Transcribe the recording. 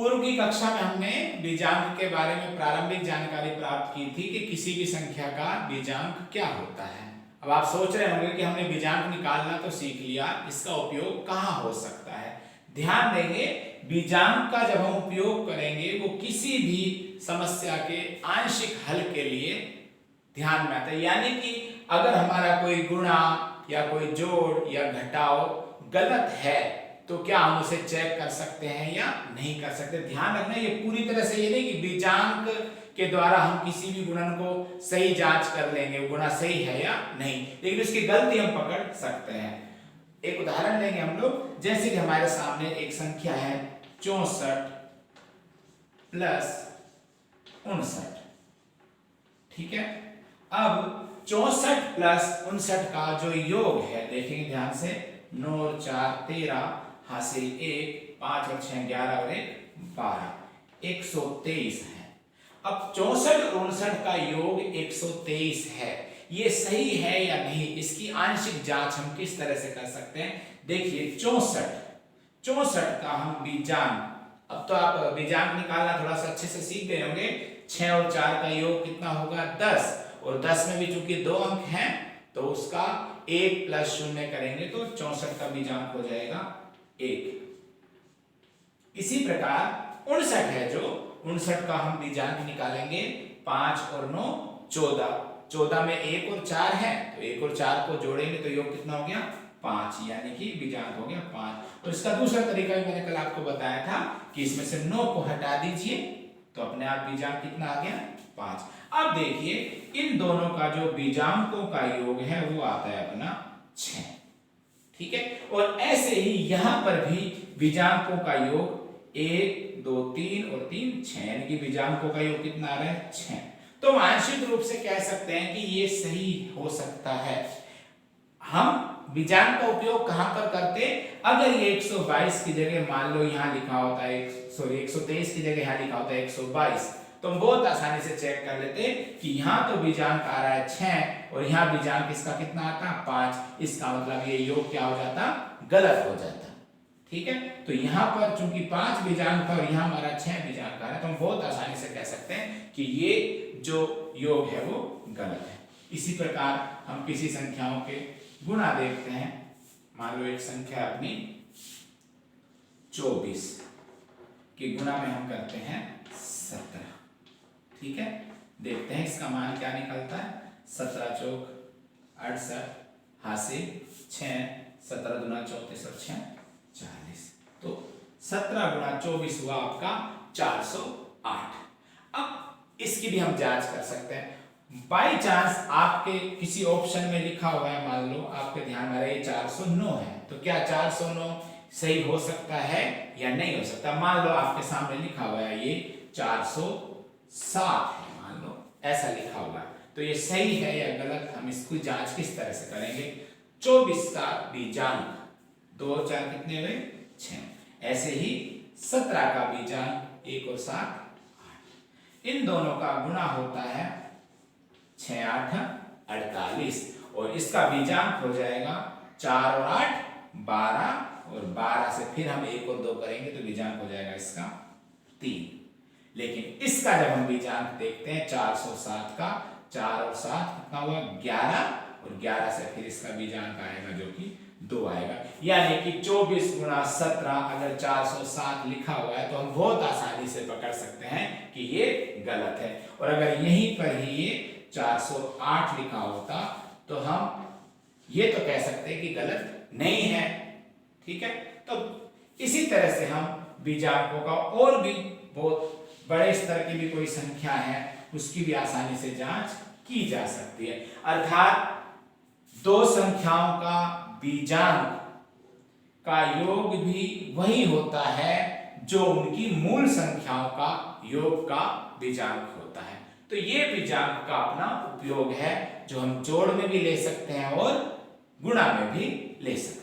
पूर्व की कक्षा में हमने बीजांक के बारे में प्रारंभिक जानकारी प्राप्त की थी कि किसी भी संख्या का बीजांक क्या होता है। अब आप सोच रहे होंगे कि हमने बीजांक निकालना तो सीख लिया, इसका उपयोग कहाँ हो सकता है। ध्यान देंगे, बीजांक का जब हम उपयोग करेंगे वो किसी भी समस्या के आंशिक हल के लिए ध्यान में आता है। यानी कि अगर हमारा कोई गुणा या कोई जोड़ या घटाव गलत है तो क्या हम उसे चेक कर सकते हैं या नहीं कर सकते। ध्यान रखना, ये पूरी तरह से ये नहीं कि बीजांक के द्वारा हम किसी भी गुणन को सही जांच कर लेंगे, वो गुणा सही है या नहीं, लेकिन उसकी गलती हम पकड़ सकते हैं। एक उदाहरण लेंगे हम लोग, जैसे कि हमारे सामने एक संख्या है 64 प्लस 59। ठीक है, अब 64 प्लस 59 का जो योग है देखेंगे ध्यान से, 9 और 4 13, हासिल 1, 5 और 6 11 और 1 12, 123 है। अब 64 और 59 का योग 123 है, ये सही है या नहीं, इसकी आंशिक जांच हम किस तरह से कर सकते हैं। देखिए 64 का हम बीजांक, अब तो आप बीजांक निकालना थोड़ा सा अच्छे से सीख गए होंगे। 6 और 4 का योग कितना होगा 10, और 10 में भी चूंकि 2 अंक हैं तो उसका 1 प्लस 0 करेंगे तो 64 का बीजांक हो जाएगा 1। इसी प्रकार 59 है, जो 59 का हम बीजांक निकालेंगे 5 और 9 14, 14 में 1 और 4 है तो 1 और 4 को जोड़ेंगे तो योग कितना हो गया 5, यानी कि बीजांक हो गया 5। और इसका दूसरा तरीका भी मैंने कल आपको बताया था कि इसमें से 9 को हटा दीजिए तो अपने आप बीजांक कितना आ गया 5। अब देखिए इन दोनों का जो बीजांकों का योग है वो आता है अपना 6। ठीक है, और ऐसे ही यहां पर भी बीजांकों का योग 1 2 3 और 3 6, यानी कि बीजांकों का योग कितना आ रहा है 6। तो आंशिक रूप से कह सकते हैं कि ये सही हो सकता है। हम बीजांक का उपयोग कहां पर करते, अगर ये 122 की जगह मान लो यहां लिखा होता है, सॉरी 123 की जगह यहां लिखा होता है 122, तो हम बहुत आसानी से चेक कर लेते कि यहां तो बीजांक आ रहा है 6 और यहां बीजांक इसका कितना आता 5, इसका मतलब ये योग क्या हो जाता, गलत हो जाता। ठीक है, तो यहां पर चूंकि 5 बीजांक था और यहां हमारा 6 बीजांक आ रहा है, तो हम बहुत आसानी से कह सकते हैं कि ये जो योग है वो गलत है। इसी प्रकार हम किसी संख्याओं के गुणा देखते हैं। मान लो एक संख्या अपनी 24 के गुणा में हम करते हैं 17। ठीक है, देखते हैं इसका मान क्या निकलता है। 17 चौक 68, हासिल 6, 17 दूना 34 और 6 40, तो 17 गुणा 24 हुआ आपका 408। अब इसकी भी हम जांच कर सकते हैं। बाई चांस आपके किसी ऑप्शन में लिखा हुआ है, मान लो आपके ध्यान में रहे 409 है, तो क्या 409 सही हो सकता है या नहीं हो सकता। मान लो आपके सामने लिखा हुआ है ये 407 है, मान लो ऐसा लिखा हुआ है, तो ये सही है या गलत, हम इसकी जांच किस तरह से करेंगे। 24 का बीजांक 2 और 4 कितने हुए 6, ऐसे ही 17 का बीजांक 1 और 7 8, इन दोनों का गुणा होता है 6 8 48, और इसका बीजांक हो जाएगा 4 और 8 12, और 12 से फिर हम 1 और 2 करेंगे तो बीजांक हो जाएगा इसका 3। लेकिन इसका जब हम बीजांक देखते हैं 407 का, 4 और 7 कितना हुआ 11, और 11 से फिर इसका बीजांक आएगा जो कि 2 आएगा, यानी कि 24 गुणा 17 अगर 407 लिखा हुआ है तो हम बहुत आसानी से पकड़ सकते हैं कि ये गलत है। और अगर यहीं पर ही ये 408 लिखा होता तो हम ये तो कह सकते हैं कि गलत नहीं है। ठीक है, तो इसी तरह से हम बीजांकों का और भी बहुत बड़े स्तर की भी कोई संख्या है उसकी भी आसानी से जांच की जा सकती है। अर्थात दो संख्याओं का बीजांक का योग भी वही होता है जो उनकी मूल संख्याओं का योग का बीजांक होता है। तो ये बीजांक का अपना उपयोग है जो हम जोड़ में भी ले सकते हैं और गुणा में भी ले सकते हैं।